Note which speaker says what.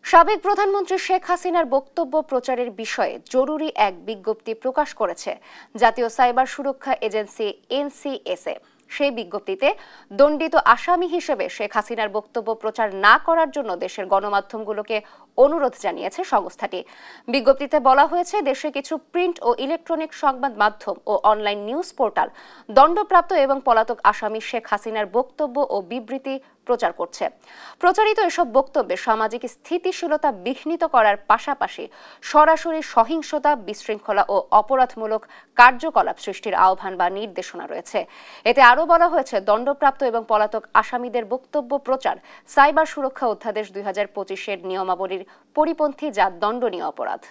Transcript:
Speaker 1: সাবেক প্রধানমন্ত্রী শেখ হাসিনার বক্তব্য প্রচারের বিষয়ে জরুরি এক বিজ্ঞপ্তি প্রকাশ করেছে জাতীয় সাইবার সুরক্ষা এজেন্সি এনসিএসএ। সেই বিজ্ঞপ্তিতে দণ্ডিত আসামি হিসেবে শেখ হাসিনার বক্তব্য প্রচার না করার জন্য দেশের গণমাধ্যমগুলোকে অনুরোধ জানিয়েছে সংস্থাটি। বিজ্ঞপ্তিতে বলা হয়েছে, দেশে কিছু প্রিন্ট ও ইলেকট্রনিক সংবাদ মাধ্যম ও অনলাইন নিউজ পোর্টাল দণ্ডপ্রাপ্ত এবং পলাতক আসামি শেখ হাসিনার বক্তব্য ও বিবৃতি প্রচার করছে। প্রচারিত এসব বক্তব্যে সামাজিক স্থিতিশীলতা বিঘ্নিত করার পাশাপাশি সরাসরি সহিংসতা, বিশৃঙ্খলা ও অপরাধমূলক কার্যকলাপ সৃষ্টির আহ্বান বা নির্দেশনা রয়েছে। এতে আরও বলা হয়েছে, দণ্ডপ্রাপ্ত এবং পলাতক আসামিদের বক্তব্য প্রচার সাইবার সুরক্ষা অধ্যাদেশ 2025-এর নিয়মাবলীর পরিপন্থী, যা দণ্ডনীয় অপরাধ।